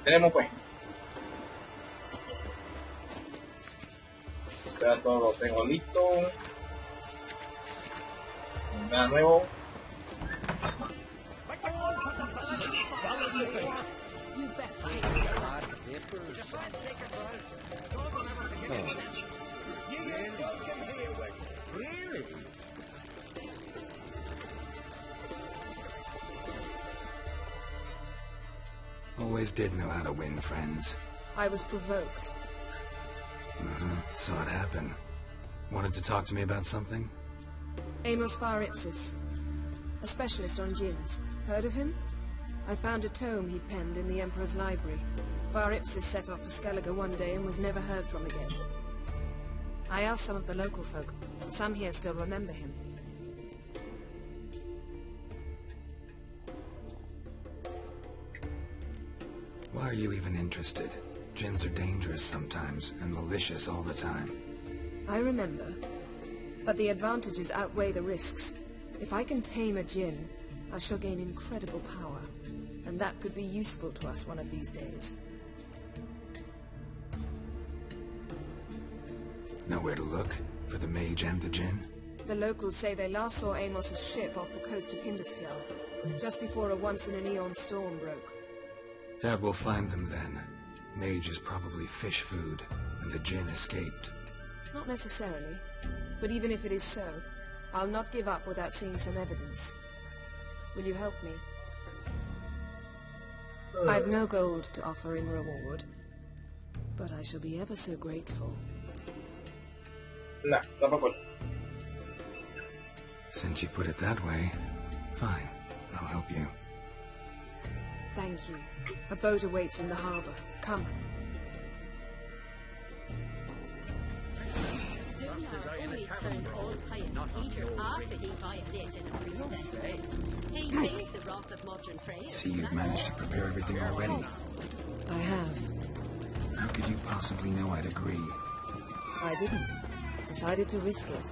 Tenemos pues. Ya todo lo tengo listo. Nada nuevo. Always did know how to win friends. I was provoked. Saw it happen. Wanted to talk to me about something? Amos Far Ipsis, a specialist on djinns. Heard of him? I found a tome he penned in the Emperor's library. Far Ipsis set off for Skellige one day and was never heard from again. I asked some of the local folk. Some here still remember him. Why are you even interested? Djinns are dangerous sometimes, and malicious all the time. I remember. But the advantages outweigh the risks. If I can tame a djinn, I shall gain incredible power. And that could be useful to us one of these days. Nowhere to look? For the mage and the djinn? The locals say they last saw Amos's ship off the coast of Hindisfjall, just before a once-in-an-eon storm broke. Doubt we'll find them then. Mage is probably fish food, and the djinn escaped. Not necessarily. But even if it is so, I'll not give up without seeing some evidence. Will you help me? I've no gold to offer in reward, but I shall be ever so grateful. Nah, tampoco. Since you put it that way, fine. I'll help you. Thank you. A boat awaits in the harbor. Come. Only turned old pious Peter after he violated a priestess. He faced the wrath of Modron Freya. See, you've managed to prepare everything already. I have. How could you possibly know I'd agree? I didn't. Decided to risk it.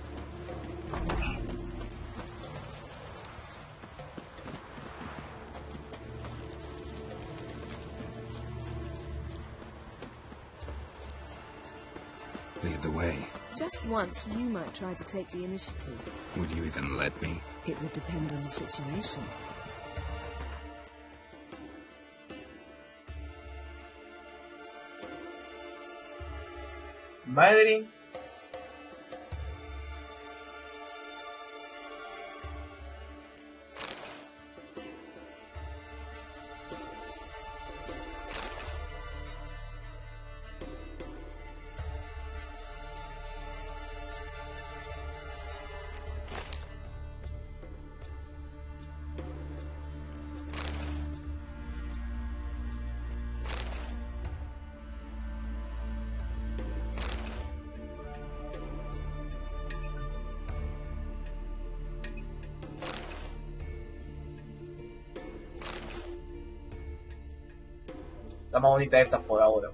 Lead the way. Just once, you might try to take the initiative. Would you even let me? It would depend on the situation. Madre. Está más bonita esta por ahora.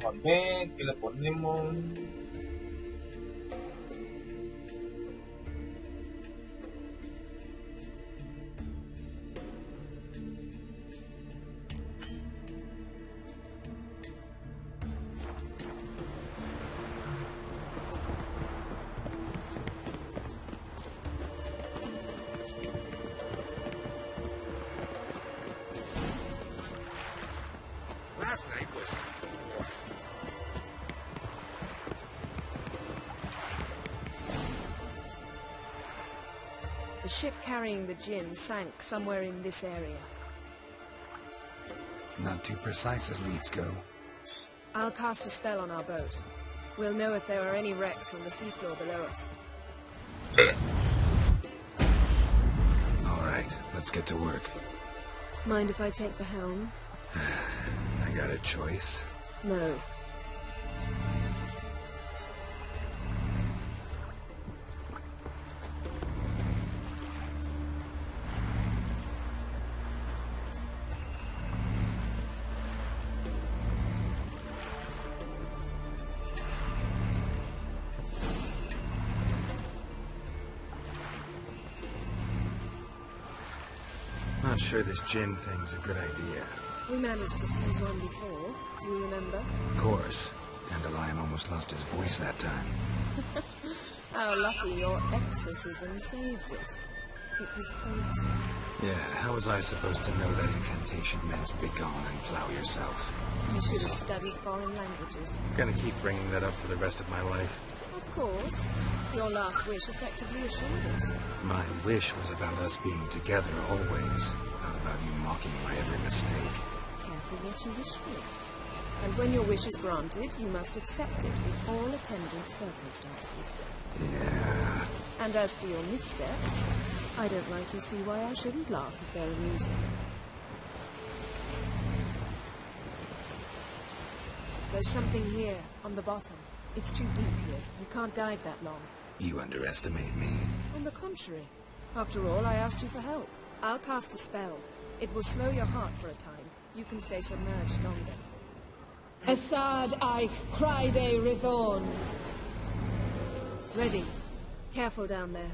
Vamos a ver qué le ponemos. Last night was... The ship carrying the djinn sank somewhere in this area. Not too precise as leads go. I'll cast a spell on our boat. We'll know if there are any wrecks on the seafloor below us. All right, let's get to work. Mind if I take the helm? I got a choice. No. Not sure this gin thing's a good idea. We managed to seize one before. Do you remember? Of course. Dandelion almost lost his voice that time. How lucky your exorcism saved it. It was poison. Yeah, how was I supposed to know that incantation meant begone and plow yourself? You should have studied foreign languages. Gonna keep bringing that up for the rest of my life. Of course. Your last wish effectively assured it. My wish was about us being together always, not about you mocking my every mistake. Careful what you wish for. And when your wish is granted, you must accept it with all attendant circumstances. Yeah. And as for your missteps, I don't rightly see why I shouldn't laugh if they're amusing. There's something here, on the bottom. It's too deep here. You can't dive that long. You underestimate me. On the contrary. After all, I asked you for help. I'll cast a spell. It will slow your heart for a time. You can stay submerged longer. Assad Eich Criday Rithorn. Ready. Careful down there.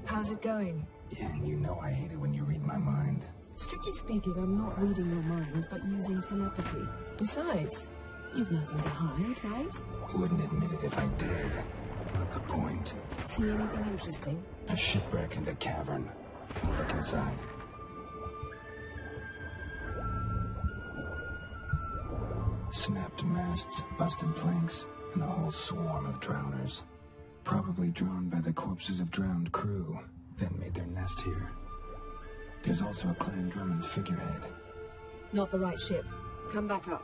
How's it going? Yeah, and you know I hate it when you read my mind. Strictly speaking, I'm not reading your mind, but using telepathy. Besides, you've nothing to hide, right? Wouldn't admit it if I did. Not the point. See anything interesting? A shipwreck in the cavern. I'll look inside. Snapped masts, busted planks, and a whole swarm of drowners. Probably drawn by the corpses of drowned crew, then made their nest here. There's also a Clan Drummond figurehead. Not the right ship. Come back up.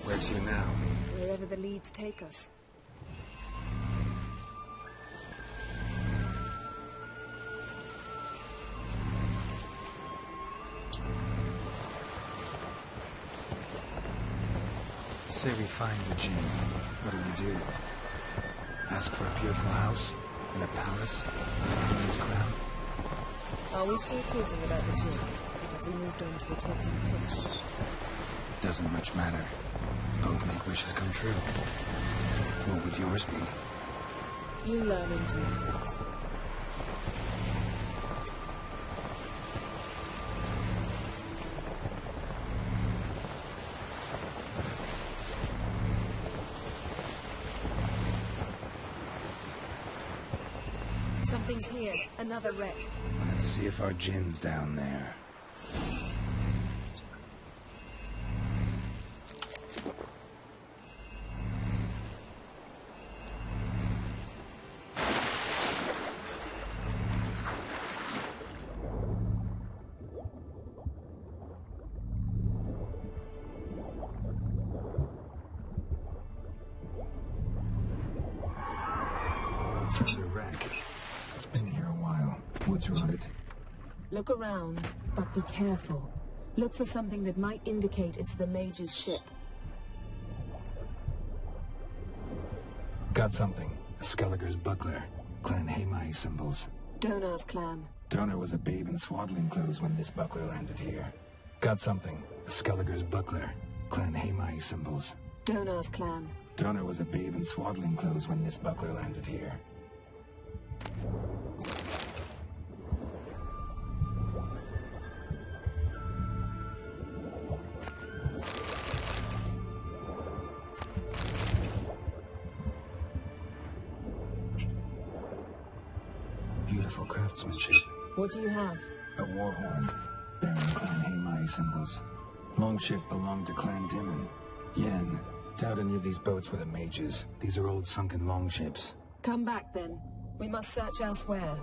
Where to now? Wherever the leads take us. Say we find the gin. What do? Ask for a beautiful house? In a palace? On a queen's crown? Are we still talking about the gin? Or have we moved on to a talking fish? Doesn't much matter. Both make wishes come true. What would yours be? You learn in due course. Something's here. Another wreck. Let's see if our gin's down there. Found a wreck. It's been here a while. Wood's rotted. Look around, but be careful. Look for something that might indicate it's the Mage's ship. Got something. A Skelliger's buckler. Clan Hamai symbols. Donar's clan. Donor was a babe in swaddling clothes when this buckler landed here. Got something. A Skelliger's buckler. Clan Hamai symbols. Donar's clan. Donor was a babe in swaddling clothes when this buckler landed here. Beautiful craftsmanship. What do you have? A war horn, bearing Clan Heimai symbols. Longship belonged to Clan Dimon. Yen, doubt any of these boats were the mages. These are old sunken longships. Come back then. We must search elsewhere.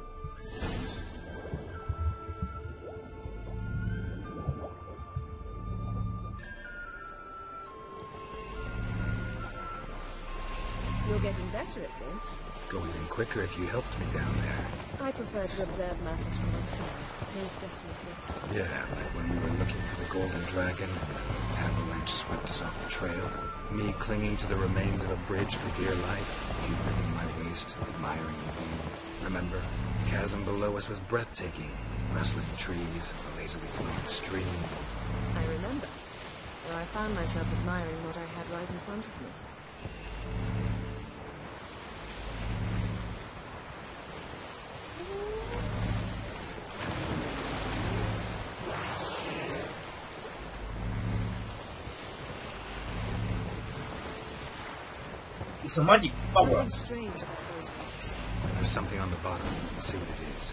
You're getting better at this. Go even quicker if you helped me down there. I prefer to observe matters from up here, most definitely. Yeah, like when we were looking for the Golden Dragon and an avalanche swept us off the trail. Me clinging to the remains of a bridge for dear life. You gripping my waist, admiring the view. Remember? The chasm below us was breathtaking. Rustling trees, a lazily flowing stream. I remember. Though I found myself admiring what I had right in front of me. It's a magic power. Something strange about those rocks. There's something on the bottom. We'll see what it is.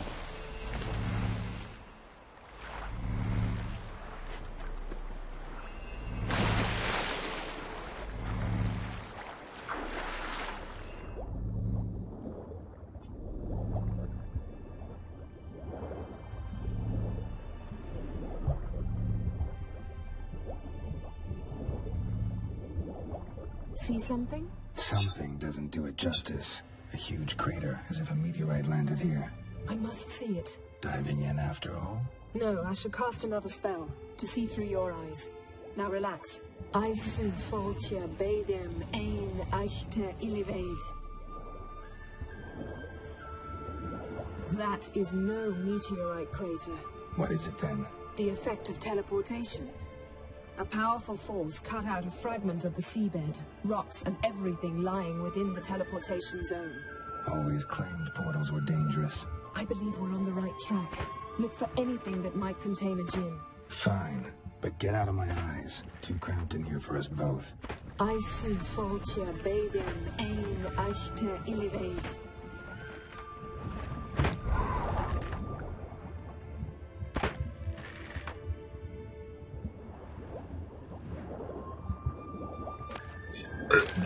See something? Something doesn't do it justice. A huge crater, as if a meteorite landed here. I must see it. Diving in after all? No, I shall cast another spell, to see through your eyes. Now relax. Aisu foltia beidem ein eichte iliveid. That is no meteorite crater. What is it then? The effect of teleportation. A powerful force cut out a fragment of the seabed, rocks and everything lying within the teleportation zone. Always claimed portals were dangerous. I believe we're on the right track. Look for anything that might contain a djinn. Fine, but get out of my eyes. Too cramped in here for us both. Aisu foltia beidem ein eichte iliveid.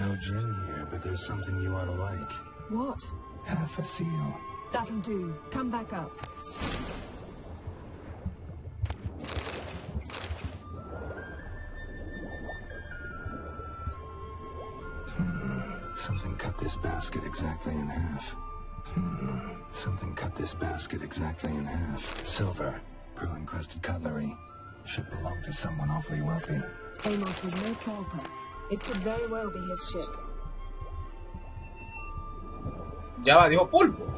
No gin here, but there's something you ought to like. What? Half a seal. That'll do. Come back up. Something cut this basket exactly in half. Something cut this basket exactly in half. Silver. Pearl-encrusted cutlery. Should belong to someone awfully wealthy. Amos was no pauper. It could very well be his ship. Ya va, dijo pulpo.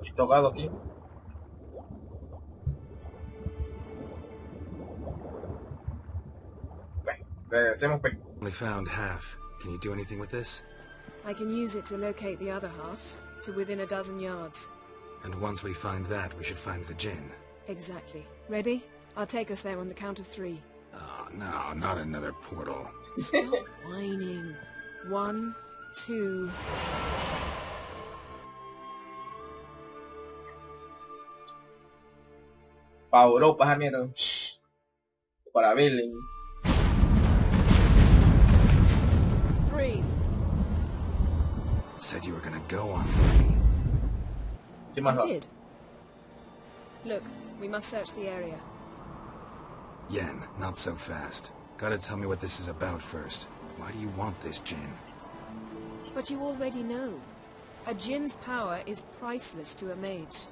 He tocado aquí. Regresemos, pues. Only found half. Can you do anything with this? I can use it to locate the other half, to within a dozen yards. And once we find that, we should find the gin. Exactly. Ready? I'll take us there on the count of 3. Oh, no, not another portal. Stop whining. 1, 2... Para Europa, Janeiro. Para Berlín. 3. Said you were gonna go on 3. ¿Qué más I va? did. Look, we must search the area. Yen, not so fast. Gotta tell me what this is about first. Why do you want this gin? But you already know. A djinn's power is priceless to a mage.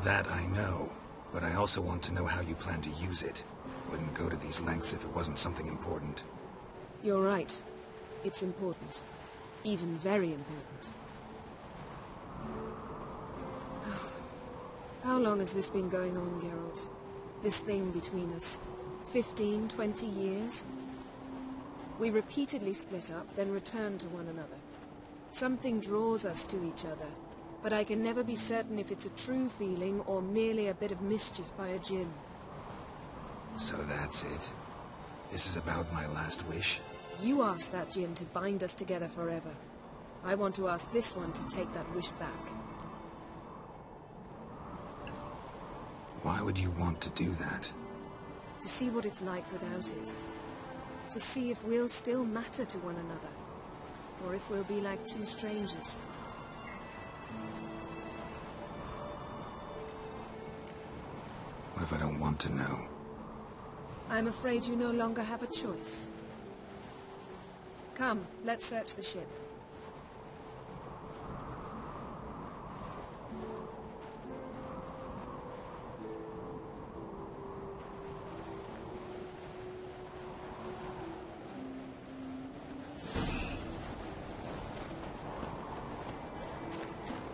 That I know, but I also want to know how you plan to use it. Wouldn't go to these lengths if it wasn't something important. You're right. It's important. Even very important. How long has this been going on, Geralt? This thing between us? 15, 20 years? We repeatedly split up, then returned to one another. Something draws us to each other. but I can never be certain if it's a true feeling or merely a bit of mischief by a djinn. So that's it. This is about my last wish. You asked that djinn to bind us together forever. I want to ask this one to take that wish back. Why would you want to do that? To see what it's like without it. To see if we'll still matter to one another. Or if we'll be like two strangers. What if I don't want to know? I'm afraid you no longer have a choice. Come, let's search the ship.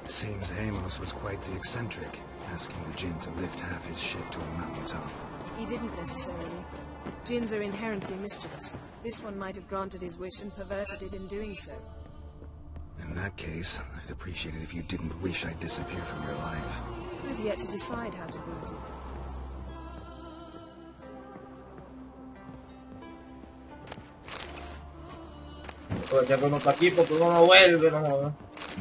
Seems Amos was quite the eccentric, asking the djinn to lift half his ship to a mountaintop. He didn't necessarily. Djinns are inherently mischievous. This one might have granted his wish and perverted it in doing so. In that case, I'd appreciate it if you didn't wish I'd disappear from your life. I've yet to decide how to word it. Ya que no está aquí porque uno no vuelve, no jodas.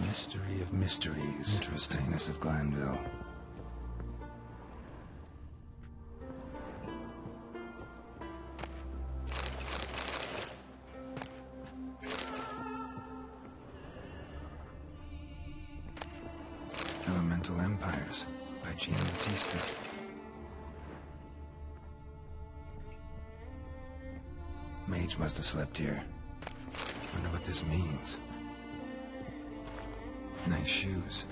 Mystery of mysteries. Interestingness of Glanville. Elemental Empires by Jean Batista. Mage must have slept here. Wonder what this means. Nice shoes.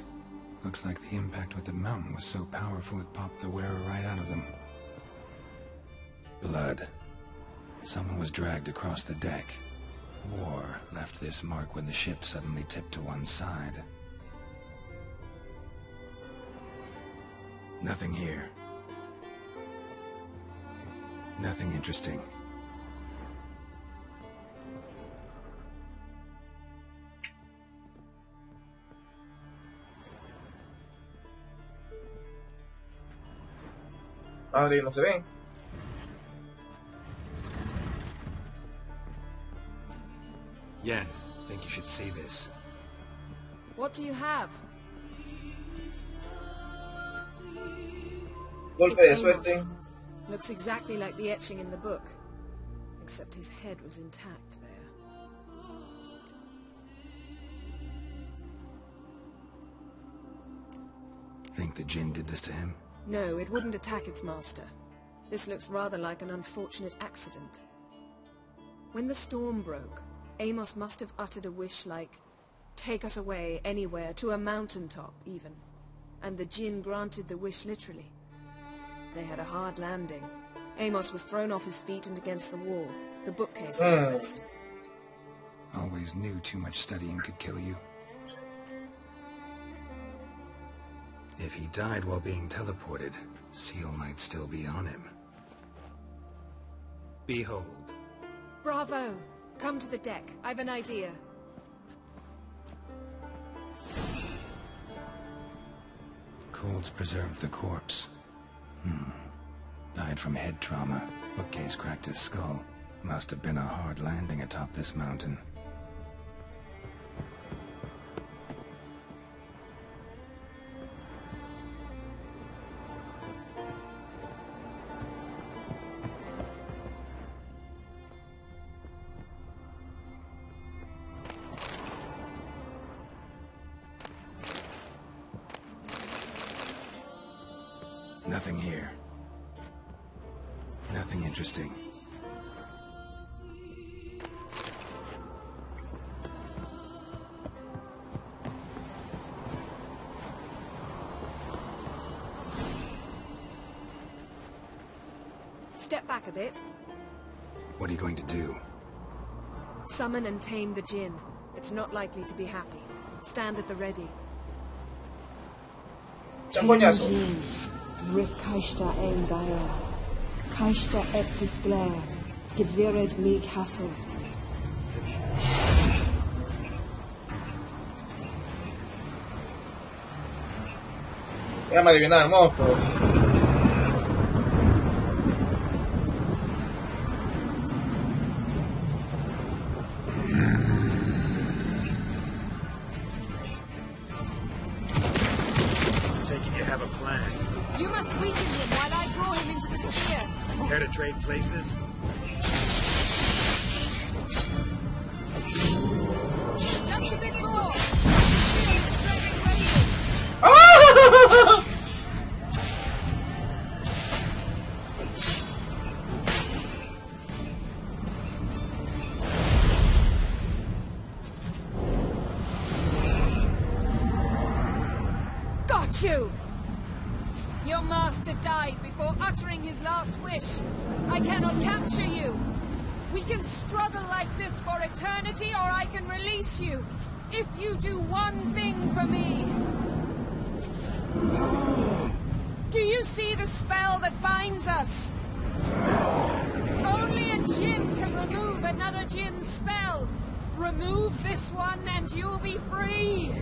Looks like the impact with the mountain was so powerful it popped the wearer right out of them. Blood. Someone was dragged across the deck. War left this mark when the ship suddenly tipped to one side. Nothing here. Nothing interesting. Madre, no se ven. Yen, think you should see this. What do you have? Golpe It's de suerte. Amos. Looks exactly like the etching in the book. Except his head was intact there. Think the djinn did this to him? No, it wouldn't attack its master. This looks rather like an unfortunate accident. When the storm broke, Amos must have uttered a wish like, "Take us away, anywhere, to a mountaintop, even." And the djinn granted the wish literally. They had a hard landing. Amos was thrown off his feet and against the wall. The bookcase did the rest. Always knew too much studying could kill you. If he died while being teleported, Seal might still be on him. Behold. Bravo! Come to the deck. I've an idea. Colds preserved the corpse. Died from head trauma. Bookcase cracked his skull. Must have been a hard landing atop this mountain. Nothing here. Nothing interesting. Step back a bit. What are you going to do? Summon and tame the djinn. It's not likely to be happy. Stand at the ready. Chamboñazo. Rif Kaishta ein Gaia. Kaishta et disglare. Gevired mig hassel. Déjame adivinar, monstruo. You must weaken him while I draw him into the sphere. Care to trade places? Just a bit more. Feel the strength radiate. Ah! Got you! Your master died before uttering his last wish. I cannot capture you. We can struggle like this for eternity, or I can release you. If you do one thing for me. Do you see the spell that binds us? Only a djinn can remove another djinn's spell. Remove this one and you'll be free.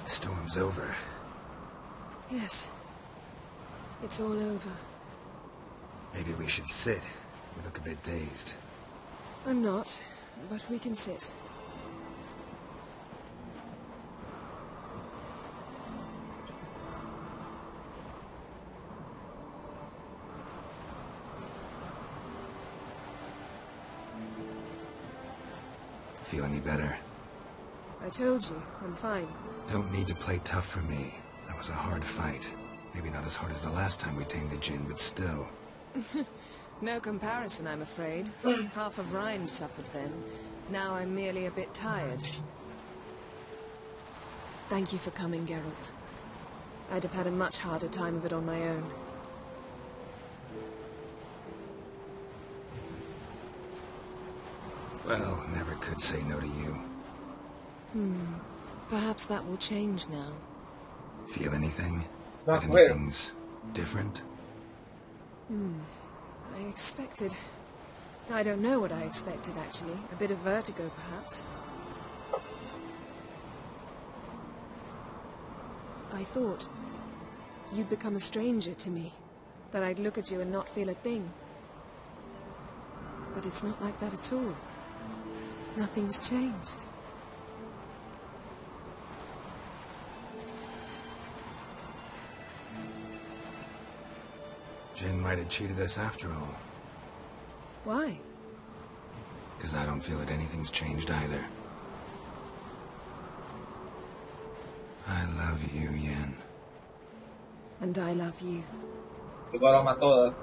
Storm's over. Yes. It's all over. Maybe we should sit. You look a bit dazed. I'm not, but we can sit. Feel any better? I told you, I'm fine. Don't need to play tough for me. That was a hard fight. Maybe not as hard as the last time we tamed a djinn, but still. No comparison, I'm afraid. Half of Rhine suffered then. Now I'm merely a bit tired. Thank you for coming, Geralt. I'd have had a much harder time of it on my own. Well, never could say no to you. Perhaps that will change now. Feel anything? Not That well. anything's different? I expected... I don't know what I expected, actually. A bit of vertigo, perhaps. I thought you'd become a stranger to me. That I'd look at you and not feel a thing. But it's not like that at all. Nothing's changed. Jinn might have cheated us after all. Why? Because I don't feel that anything's changed either. I love you, Yen. And I love you. Igual a todas.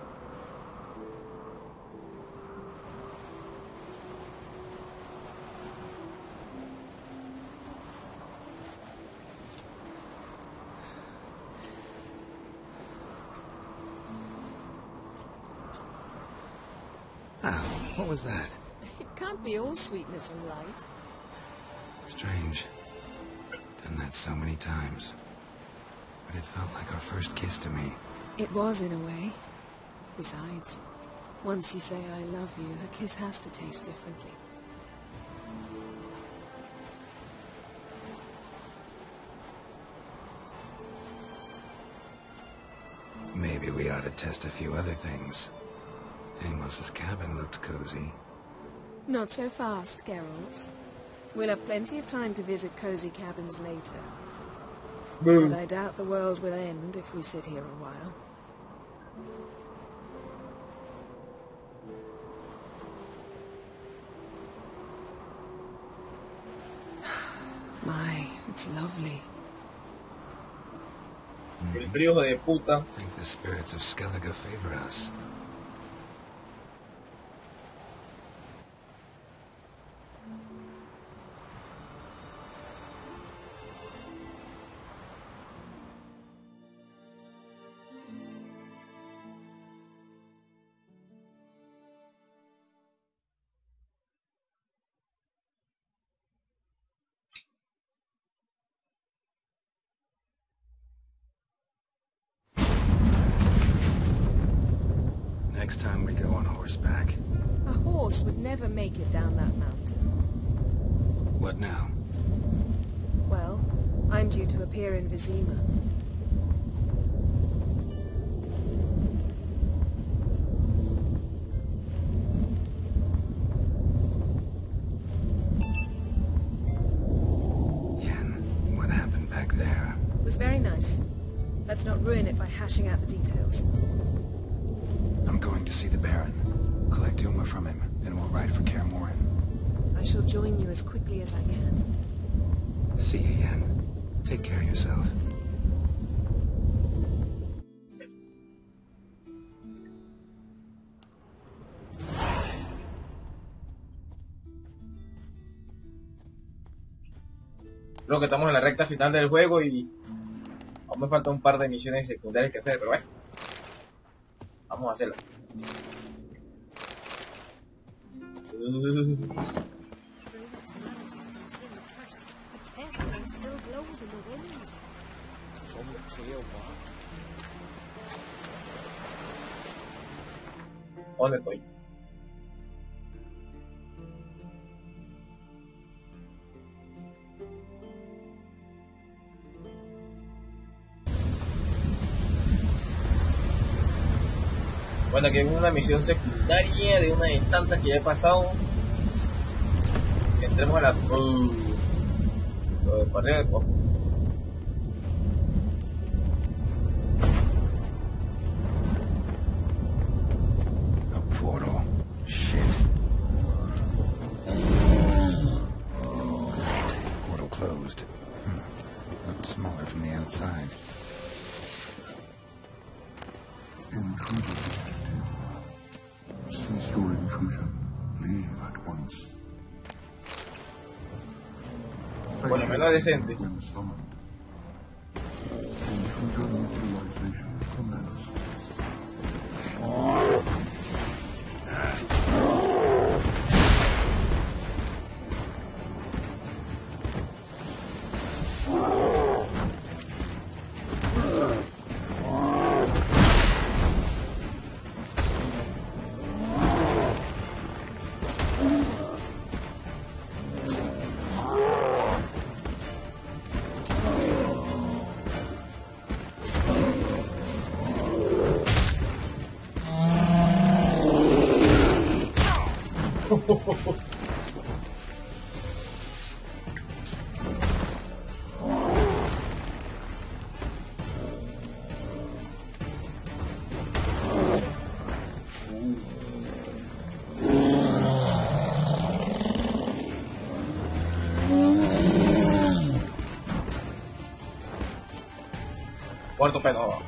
Oh, what was that? It can't be all sweetness and light. Strange. Done that so many times. But it felt like our first kiss to me. It was, in a way. Besides, once you say I love you, a kiss has to taste differently. Maybe we ought to test a few other things. Amos's cabin looked cozy. Not so fast, Geralt. We'll have plenty of time to visit cozy cabins later. Boom. But I doubt the world will end if we sit here a while. My, it's lovely. El frío hijo de puta. I think the spirits of Skellige favor us. Next time we go on horseback. A horse would never make it down that mountain. What now? Well, I'm due to appear in Vizima. What happened back there? It was very nice. Let's not ruin it by hashing out the details. I'm going to see the Baron. Collect Uma from him, then we'll ride for Kaer Morhen. I shall join you as quickly as I can. See you, Yen. Take care of yourself. Creo que estamos en la recta final del juego y aún me falta un par de misiones secundarias que hacer, pero bueno, vamos a hacerlo. ¿Dónde estoy? Bueno, que es una misión secundaria de una de tantas que ya he pasado. Entremos a la... lo de barrio de copo. A portal. Shit. Portal closed. Looked smaller from the outside. Intruder. Cease your intrusion. Leave at once. Por lo menos decente. When summoned. Intruder neutralization commence. Cuarto pedo.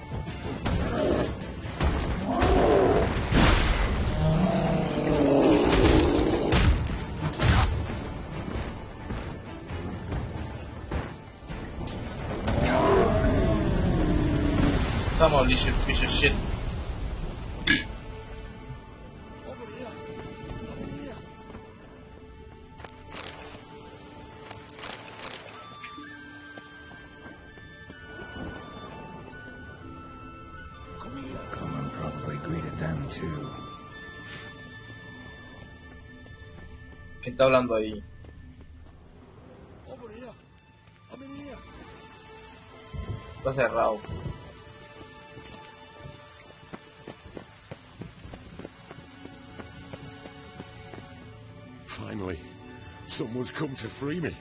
Come on, you piece of shit. Common probably greeted them too. ¿Qué está hablando ahí? Está cerrado. Finally, someone's come to free me.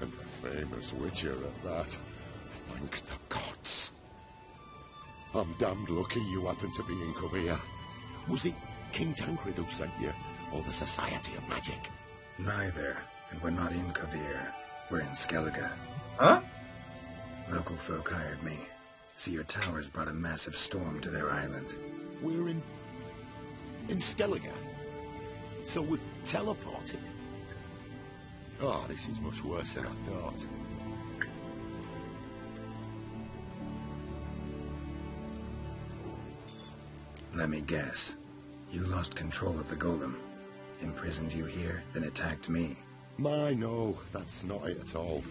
And the famous Witcher at that. Thank the gods. I'm damned lucky you happen to be in Kovir. Was it King Tancred who sent you, or the Society of Magic? Neither, and we're not in Kovir. We're in Skellige. Huh? Local folk hired me. See, your towers brought a massive storm to their island. We're in Skellige? So we've teleported? Oh, this is much worse than I thought. Let me guess. You lost control of the golem. Imprisoned you here, then attacked me. No, that's not it at all.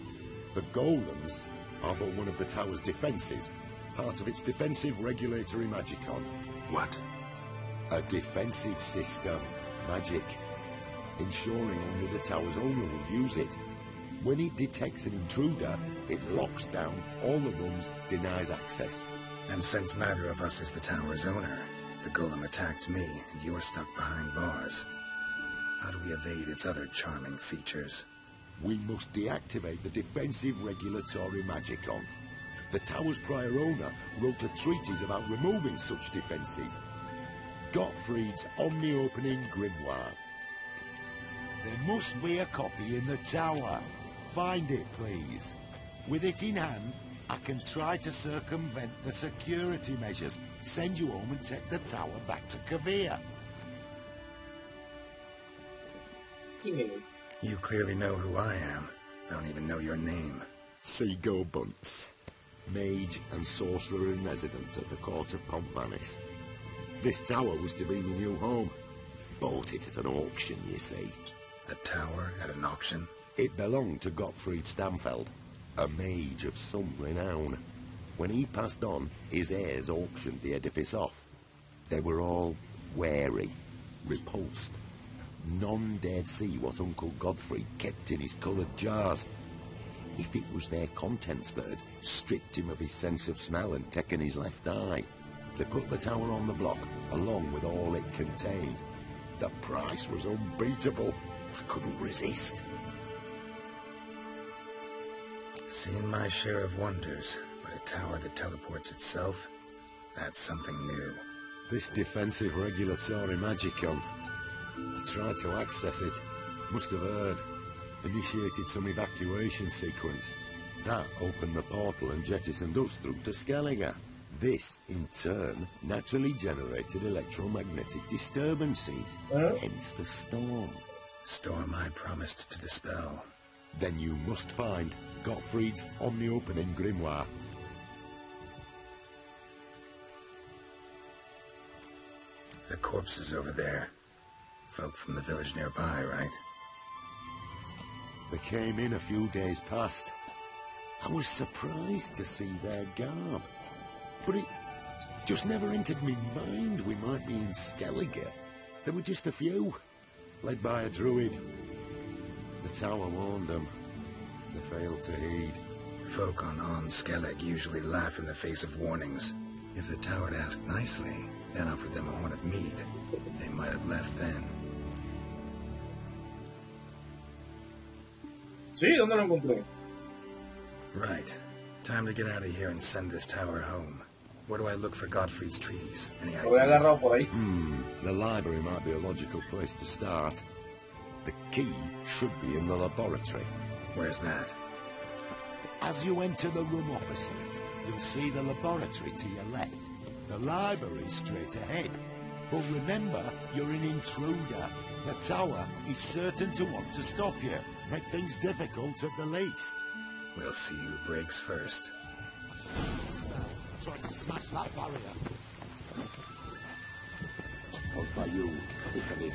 The golems are but one of the tower's defences, part of its defensive regulatory magicon. What? A defensive system. Magic. Ensuring only the tower's owner will use it. When it detects an intruder, it locks down all the rooms, denies access. And since neither of us is the tower's owner, the golem attacked me, and you're stuck behind bars. How do we evade its other charming features? We must deactivate the defensive regulatory magicon. The tower's prior owner wrote a treatise about removing such defences. Gottfried's omni-opening grimoire. There must be a copy in the tower. Find it, please. With it in hand, I can try to circumvent the security measures, send you home and take the tower back to Kavir. You clearly know who I am. I don't even know your name. Seagull Bunce. Mage and sorcerer in residence at the court of Pontvanis. This tower was to be my new home. Bought it at an auction, you see. A tower at an auction? It belonged to Gottfried Stamfeld, a mage of some renown. When he passed on, his heirs auctioned the edifice off. They were all wary, repulsed. None dared see what Uncle Gottfried kept in his coloured jars. If it was their contents that had stripped him of his sense of smell and taken his left eye, they put the tower on the block, along with all it contained. The price was unbeatable. I couldn't resist. Seen my share of wonders, but a tower that teleports itself, that's something new. This defensive regulatory magicon. I tried to access it. Must have heard. Initiated some evacuation sequence. That opened the portal and jettisoned us through to Skellige. This, in turn, naturally generated electromagnetic disturbances. Hence the storm. Storm I promised to dispel. Then you must find Gottfried's omni-opening grimoire. The corpses over there. Folk from the village nearby, right? They came in a few days past. I was surprised to see their garb. But it just never entered me mind we might be in Skellige. There were just a few, led by a druid. The tower warned them. They failed to heed. Folk on Skellige usually laugh in the face of warnings. If the tower had asked nicely, then offered them a horn of mead, they might have left then. Sí, ¿dónde lo encontré? Right. Time to get out of here and send this tower home. Where do I look for Gottfried's treaties? Any Lo voy ideas? agarrado por ahí. The library might be a logical place to start. The key should be in the laboratory. Where's that? As you enter the room opposite, you'll see the laboratory to your left. The library's straight ahead. But remember, you're an intruder. The tower is certain to want to stop you. Make things difficult at the least. We'll see who breaks first. Try to smash that barrier. Close by you. Come in.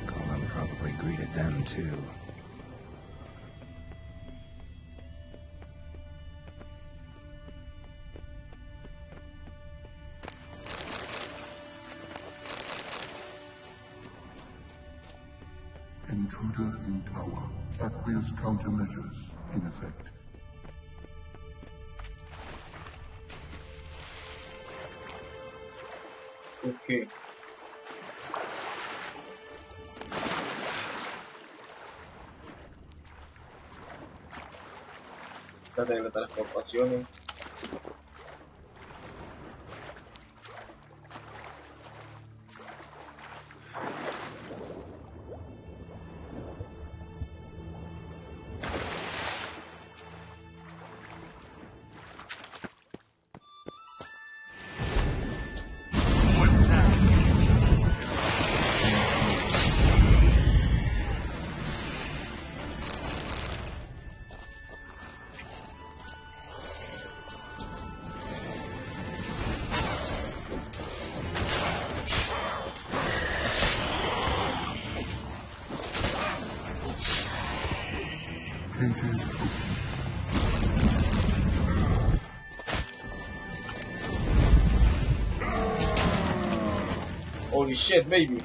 Colin probably greeted them too. Intruder in tower. Aqueous countermeasures in effect. Ok. Trata de las transportaciones. is open. Holy shit, baby.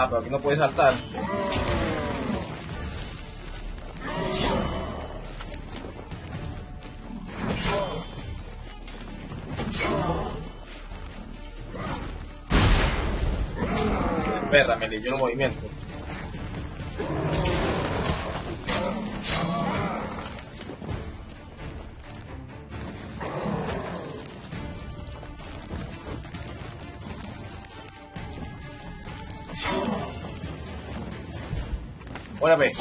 Ah, pero aquí no puedes saltar. Perra, me leyó el movimiento. Hola, ve.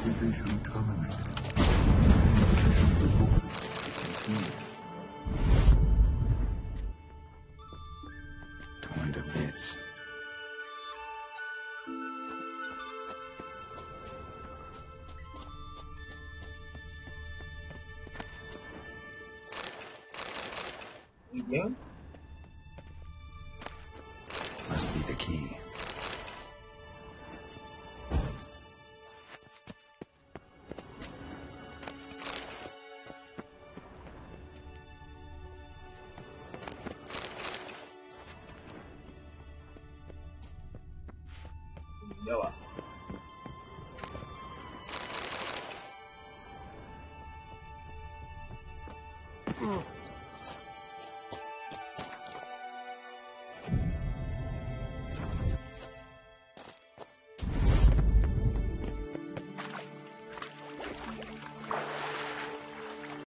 Liquidation terminated. Resources continued. Torn to bits. Muy bien. Must be the key. Ya va.